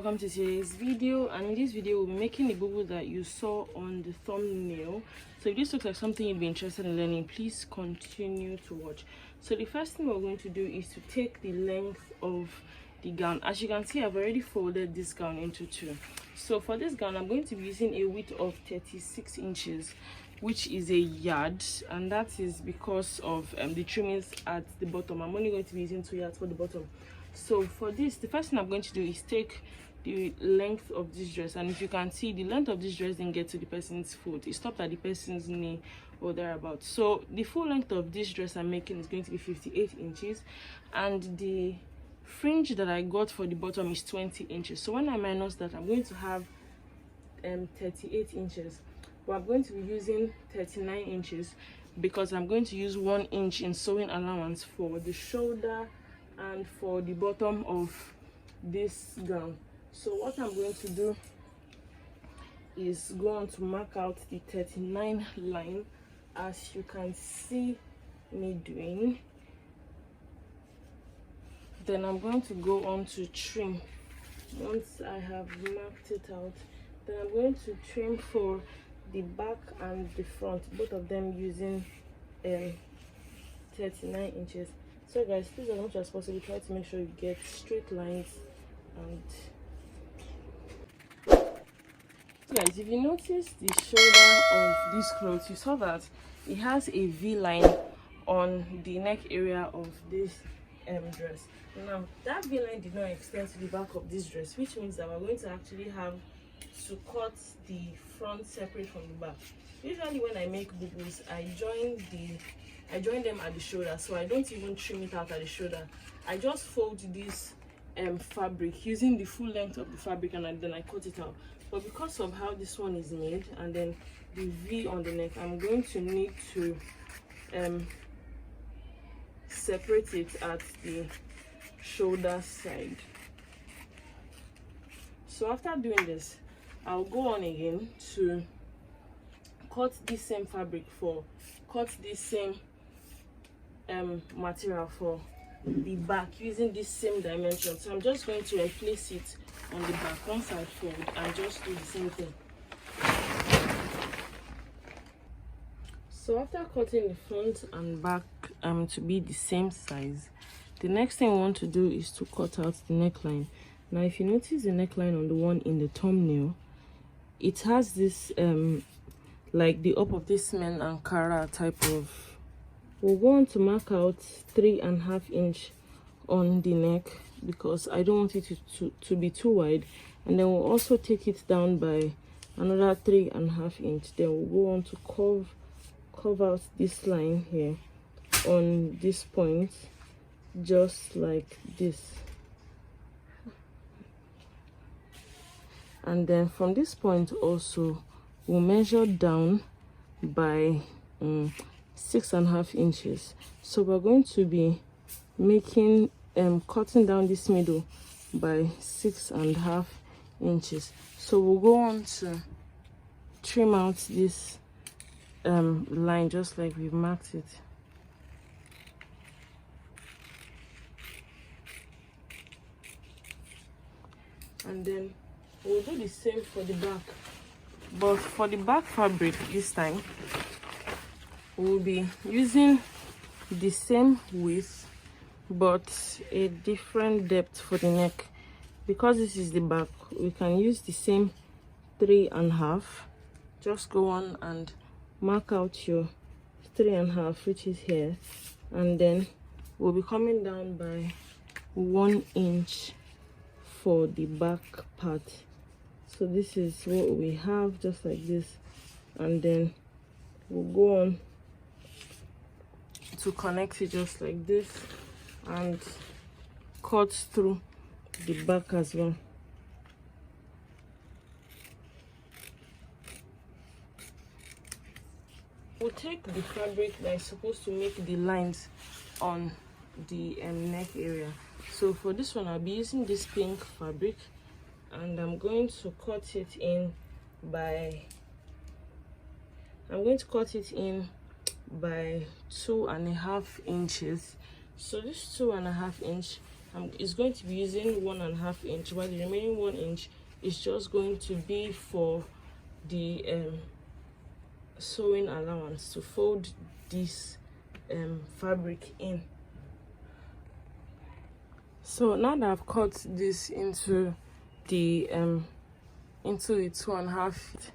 welcome to today's video. And in this video we'll be making the bubu that you saw on the thumbnail. So if this looks like something you'd be interested in learning, please continue to watch. So the first thing we're going to do is to take the length of the gown. As you can see, I've already folded this gown into two. So for this gown, I'm going to be using a width of 36 inches, which is a yard, and that is because of the trimmings at the bottom. I'm only going to be using 2 yards for the bottom. So for this, the first thing I'm going to do is take the length of this dress, and if you can see, the length of this dress didn't get to the person's foot. It stopped at the person's knee or thereabouts. So the full length of this dress I'm making is going to be 58 inches, and the fringe that I got for the bottom is 20 inches. So when I minus that, I'm going to have 38 inches. But I'm going to be using 39 inches because I'm going to use 1 inch in sewing allowance for the shoulder and for the bottom of this gown. So what I'm going to do is go on to mark out the 39 line, as you can see me doing. Then I'm going to go on to trim. Once I have marked it out, then I'm going to trim for the back and the front, both of them using 39 inches. So guys, please, as much as possible, try to make sure you get straight lines. And so guys, if you notice the shoulder of this cloth, you saw that it has a V line on the neck area of this dress. Now that V line did not extend to the back of this dress, which means that we're going to actually have to cut the front separate from the back. Usually when I make bubus, I join them at the shoulder, so I don't even trim it out at the shoulder. I just fold this fabric using the full length of the fabric, and then I cut it out. But because of how this one is made and then the V on the neck, I'm going to need to separate it at the shoulder side. So after doing this, I'll go on again to cut this same fabric cut this same material for the back using this same dimension. So I'm just going to replace it on the back once I fold and just do the same thing. So after cutting the front and back to be the same size, the next thing we want to do is to cut out the neckline. Now if you notice the neckline on the one in the thumbnail, it has this like the up of this men Ankara type of. We'll go on to mark out 3.5 inch on the neck because I don't want it to be too wide, and then we'll also take it down by another 3.5 inch. Then we'll go on to curve out this line here on this point, just like this. And then from this point also we'll measure down by 6.5 inches. So we're going to be making cutting down this middle by 6.5 inches. So we'll go on to trim out this line just like we've marked it. And then we'll do the same for the back, but for the back fabric this time we'll be using the same width but a different depth for the neck. Because this is the back, we can use the same 3.5. Just go on and mark out your 3.5, which is here, and then we'll be coming down by 1 inch for the back part. So this is what we have, just like this, and then we'll go on to connect it just like this and cut through the back as well. We'll take the fabric that is supposed to make the lines on the neck area. So for this one, I'll be using this pink fabric, and I'm going to cut it in by 2.5 inches. So this 2.5 inch It's going to be using 1.5 inch, while the remaining 1 inch is just going to be for the sewing allowance to fold this fabric in. So now that I've cut this into the 2.5 feet,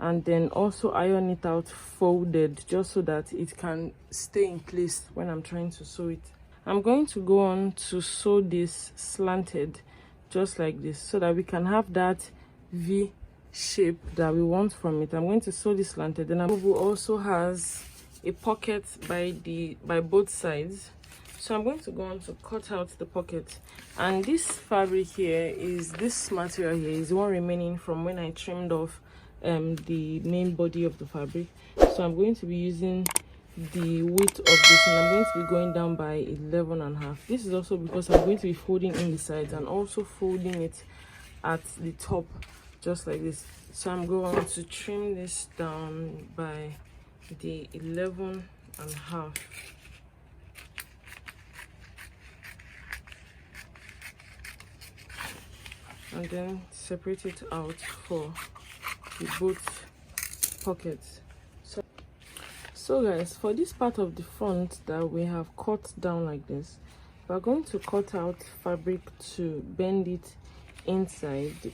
and then also iron it out folded, just so that it can stay in place when I'm trying to sew it. I'm going to go on to sew this slanted just like this, so that we can have that V shape that we want from it. I'm going to sew this slanted. Then Bubu also has a pocket by both sides, so I'm going to go on to cut out the pocket. And this fabric here is this material here is the one remaining from when I trimmed off the main body of the fabric. So I'm going to be using the width of this, and I'm going to be going down by 11.5. This is also because I'm going to be folding in the sides and also folding it at the top just like this. So I'm going to trim this down by the 11.5. and then separate it out for the both pockets. So guys, for this part of the front that we have cut down like this, we're going to cut out fabric to bend it inside.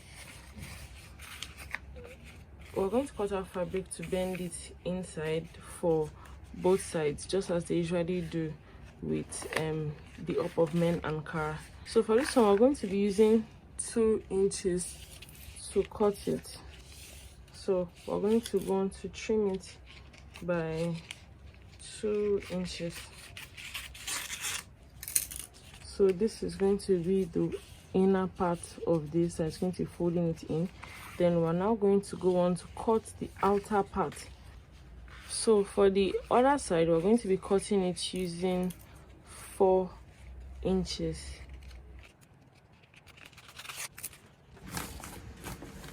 We're going to cut out fabric to bend it inside for both sides, just as they usually do with the up of men and car. So for this one, we're going to be using 2 inches to cut it. So we're going to go on to trim it by 2 inches. So this is going to be the inner part of this, and it's going to be folding it in. Then we're now going to go on to cut the outer part. So for the other side, we're going to be cutting it using 4 inches.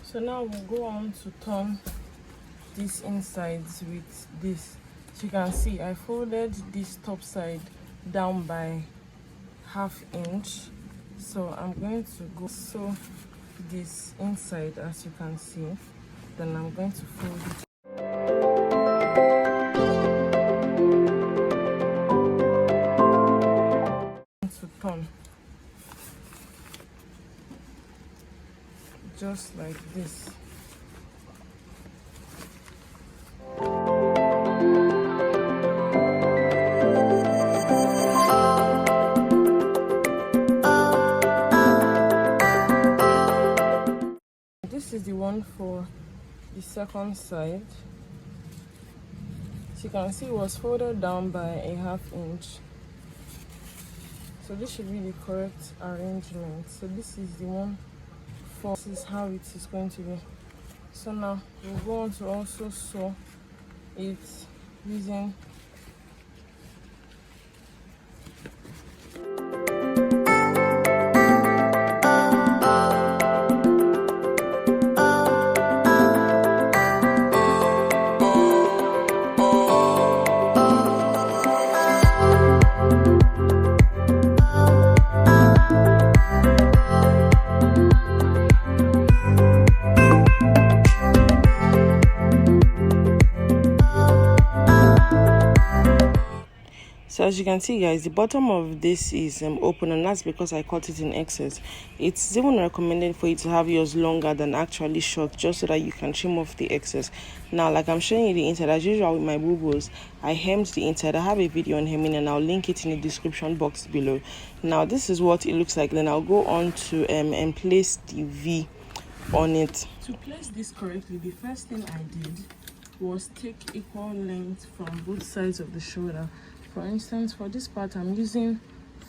So now we'll go on to turn these insides with this. So you can see I folded this top side down by 1/2 inch. So I'm going to go sew this inside, as you can see. Then I'm going to fold it. To turn just like this. This is the one for the second side. So you can see it was folded down by 1/2 inch. So this should be the correct arrangement. So this is the one for, this is how it is going to be. So now we'll go on to also sew it using So as you can see guys, the bottom of this is open, and that's because I cut it in excess. It's even recommended for you to have yours longer than actually short, just so that you can trim off the excess. Now, like I'm showing you the inside, as usual with my bubos, I hemmed the inside. I have a video on hemming and I'll link it in the description box below. Now this is what it looks like. Then I'll go on to and place the V on it. To place this correctly, the first thing I did was take equal length from both sides of the shoulder. For instance, for this part, I'm using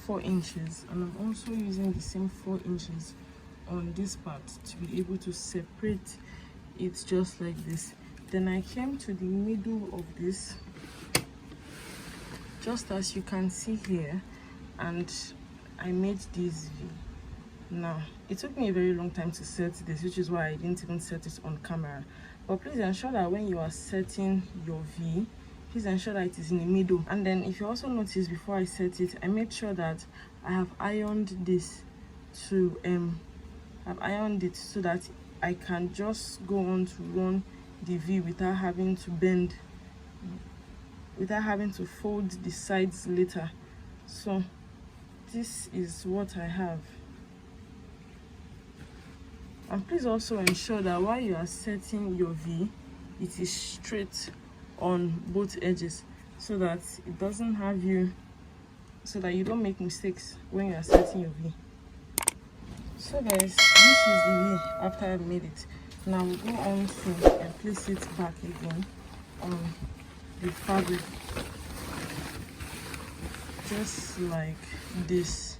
4 inches, and I'm also using the same 4 inches on this part to be able to separate it just like this. Then I came to the middle of this, just as you can see here, and I made this V. Now, it took me a very long time to set this, which is why I didn't even set it on camera. But please ensure that when you are setting your V, please ensure that it is in the middle. And then if you also notice, before I set it, I made sure that I have ironed this to I've ironed it so that I can just go on to run the V without having to bend, without having to fold the sides later. So this is what I have. And please also ensure that while you are setting your V, it is straight on both edges, so that it doesn't have you, so that you don't make mistakes when you are setting your V. So guys, this is the V after I made it. Now we'll go on to place it back again on the fabric, just like this,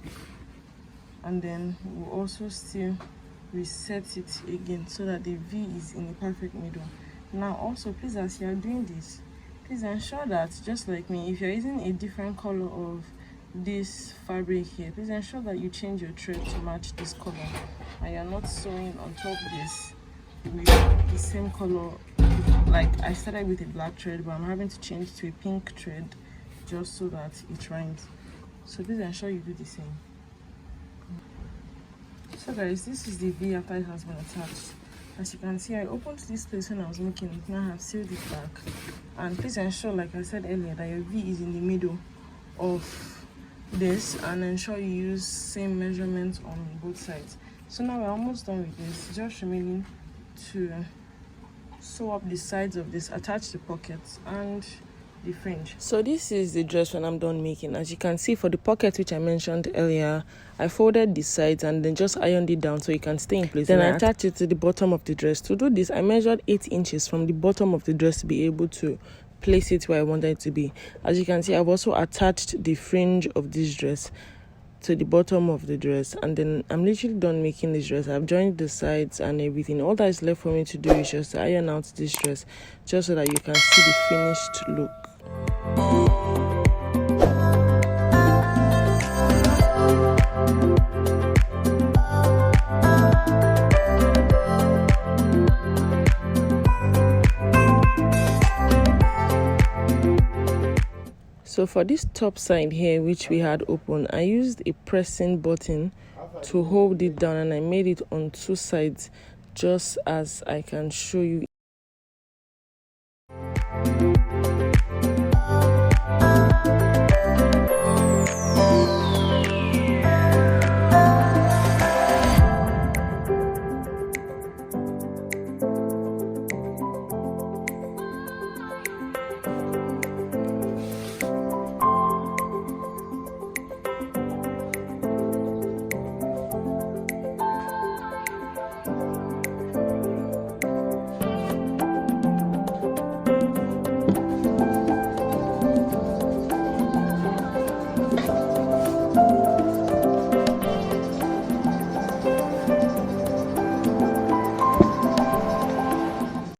and then we'll also still reset it again so that the V is in the perfect middle. Now also, please, as you are doing this, please ensure that, just like me, if you're using a different color of this fabric here, please ensure that you change your thread to match this color, and you're not sewing on top of this with the same color. Like I started with a black thread, but I'm having to change to a pink thread just so that it rhymes. So please ensure you do the same. So guys, this is the V after it has been attached. As you can see, I opened this place when I was making it. Now I have sealed it back, and please ensure, like I said earlier, that your V is in the middle of this, and ensure you use same measurements on both sides. So now we're almost done with this, just remaining to sew up the sides of this, attach the pockets and the fringe. So this is the dress when I'm done making. As you can see, for the pocket which I mentioned earlier, I folded the sides and then just ironed it down so it can stay in place. Then I attached it to the bottom of the dress. To do this, I measured 8 inches from the bottom of the dress to be able to place it where I wanted it to be. As you can see, I've also attached the fringe of this dress to the bottom of the dress, and then I'm literally done making this dress. I've joined the sides and everything. All that is left for me to do is just to iron out this dress, just so that you can see the finished look. So for this top side here, which we had open, I used a pressing button to hold it down, and I made it on 2 sides, just as I can show you.